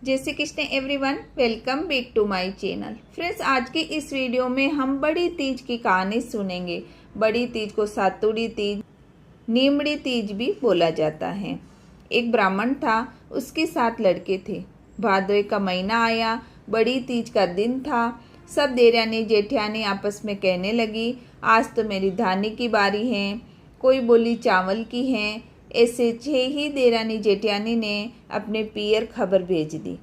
जय Shri Krishna everyone, welcome back to my channel. Friends, आज की इस वीडियो में हम बड़ी तीज की कहानी सुनेंगे। बड़ी तीज को सातुड़ी तीज, नीमड़ी तीज भी बोला जाता है। एक ब्राह्मण था, उसके 7 लड़के थे। भादों का महीना आया, बड़ी तीज का दिन था। सब देवरानी जेठानी आपस में कहने लगी, आज तो मेरी धानी की बारी है। कोई बोली चावल की है। ऐसे 6 ही देवरानी जेठानी ने अपने पियर खबर भेज दी।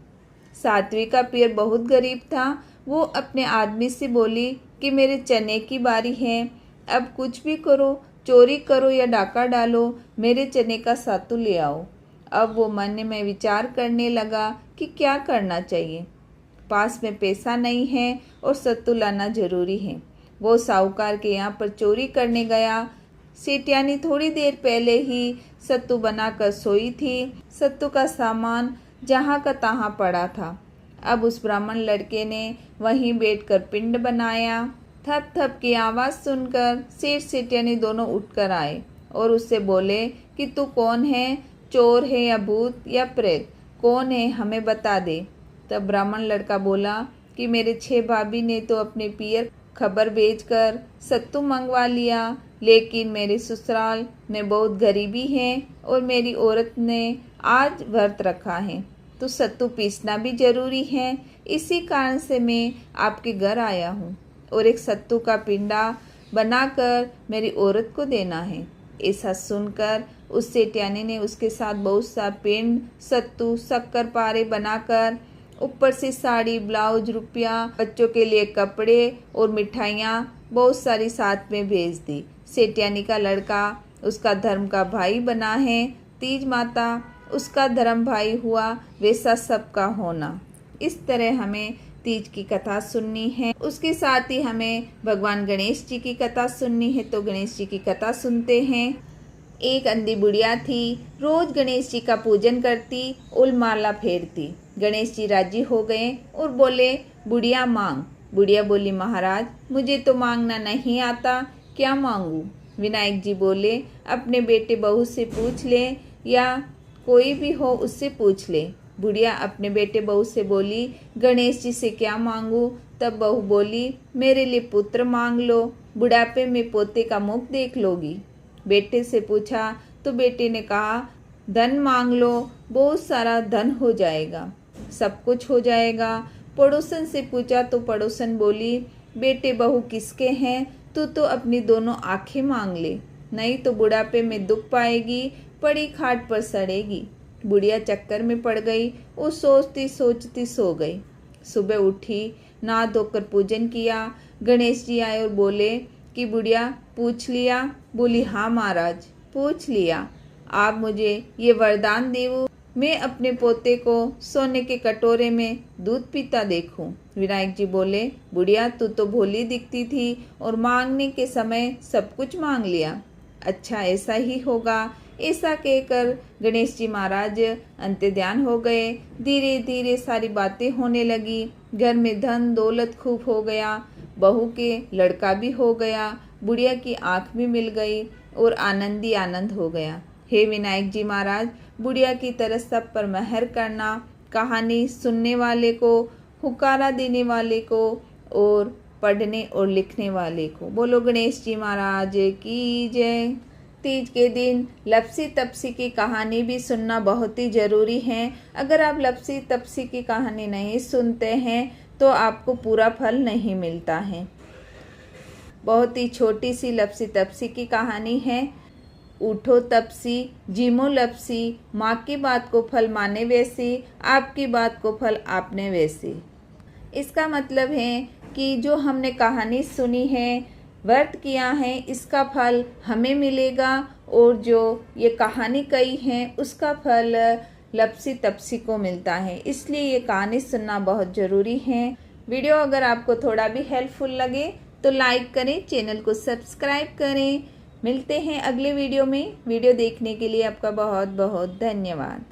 7वीं का पियर बहुत गरीब था। वो अपने आदमी से बोली कि मेरे चने की बारी है। अब कुछ भी करो, चोरी करो या डाका डालो, मेरे चने का सातू ले आओ। अब वो मन में विचार करने लगा कि क्या करना चाहिए। पास में पैसा नहीं है और सत्तू लाना जरूरी है। वो साहूकार के यहाँ पर चोरी करने गया। सेठियानी थोड़ी देर पहले ही सत्तू बनाकर सोई थी। सत्तू का सामान जहाँ का तहाँ पड़ा था। अब उस ब्राह्मण लड़के ने वहीं बैठकर पिंड बनाया। थप थप की आवाज़ सुनकर सेठ सेठियानी दोनों उठकर आए और उससे बोले कि तू कौन है, चोर है या भूत या प्रेत, कौन है, हमें बता दे। तब ब्राह्मण लड़का बोला कि मेरे 6 भाभी ने तो अपने पियर खबर भेजकर सत्तू मंगवा लिया, लेकिन मेरे ससुराल में बहुत गरीबी है और मेरी औरत ने आज व्रत रखा है, तो सत्तू पीसना भी जरूरी है। इसी कारण से मैं आपके घर आया हूँ और एक सत्तू का पिंडा बनाकर मेरी औरत को देना है। ऐसा सुनकर उस सेठियानी ने उसके साथ बहुत सा पिंड, सत्तू, शक्कर पारे बनाकर ऊपर से साड़ी, ब्लाउज, रुपया, बच्चों के लिए कपड़े और मिठाइयाँ बहुत सारी साथ में भेज दी। सेठियानी का लड़का उसका धर्म का भाई बना है। तीज माता उसका धर्म भाई हुआ, वैसा सबका होना। इस तरह हमें तीज की कथा सुननी है। उसके साथ ही हमें भगवान गणेश जी की कथा सुननी है, तो गणेश जी की कथा सुनते हैं। एक अंधी बुढ़िया थी, रोज गणेश जी का पूजन करती, उलमाला फेरती। गणेश जी राजी हो गए और बोले, बुढ़िया मांग। बुढ़िया बोली, महाराज मुझे तो मांगना नहीं आता, क्या मांगू। विनायक जी बोले, अपने बेटे बहू से पूछ ले या कोई भी हो उससे पूछ ले। बुढ़िया अपने बेटे बहू से बोली, गणेश जी से क्या मांगू। तब बहू बोली, मेरे लिए पुत्र मांग लो, बुढ़ापे में पोते का मुख देख लोगी। बेटे से पूछा तो बेटे ने कहा, धन मांग लो, बहुत सारा धन हो जाएगा, सब कुछ हो जाएगा। पड़ोसन से पूछा तो पड़ोसन बोली, बेटे बहू किसके हैं, तू तो अपनी दोनों आंखें मांग ले, नहीं तो बुढ़ापे में दुख पाएगी, पड़ी खाट पर सड़ेगी। बुढ़िया चक्कर में पड़ गई। वो सोचती सोचती सो गई। सुबह उठी, नहा धोकर पूजन किया। गणेश जी आए और बोले कि बुढ़िया पूछ लिया। बोली, हाँ महाराज पूछ लिया। आप मुझे ये वरदान देवो, मैं अपने पोते को सोने के कटोरे में दूध पीता देखूं। विनायक जी बोले, बुढ़िया तू तो भोली दिखती थी और मांगने के समय सब कुछ मांग लिया। अच्छा ऐसा ही होगा। ऐसा कहकर गणेश जी महाराज अंतर्ध्यान हो गए। धीरे धीरे सारी बातें होने लगी। घर में धन दौलत खूब हो गया, बहू के लड़का भी हो गया, बुढ़िया की आंख भी मिल गई और आनंद ही आनंद हो गया। हे विनायक जी महाराज, बुढ़िया की तरह सब पर मेहर करना। कहानी सुनने वाले को, हुकारा देने वाले को और पढ़ने और लिखने वाले को। बोलो गणेश जी महाराज की जय। तीज के दिन लपसी तपसी की कहानी भी सुनना बहुत ही ज़रूरी है। अगर आप लपसी तपसी की कहानी नहीं सुनते हैं तो आपको पूरा फल नहीं मिलता है। बहुत ही छोटी सी लपसी तपसी की कहानी है। उठो तपसी, जिमो लपसी, माँ की बात को फल माने वैसी, आपकी बात को फल आपने वैसी। इसका मतलब है कि जो हमने कहानी सुनी है, व्रत किया है, इसका फल हमें मिलेगा, और जो ये कहानी कही है उसका फल लपसी तपसी को मिलता है। इसलिए ये कहानी सुनना बहुत ज़रूरी है। वीडियो अगर आपको थोड़ा भी हेल्पफुल लगे तो लाइक करें, चैनल को सब्सक्राइब करें। मिलते हैं अगले वीडियो में। वीडियो देखने के लिए आपका बहुत बहुत धन्यवाद।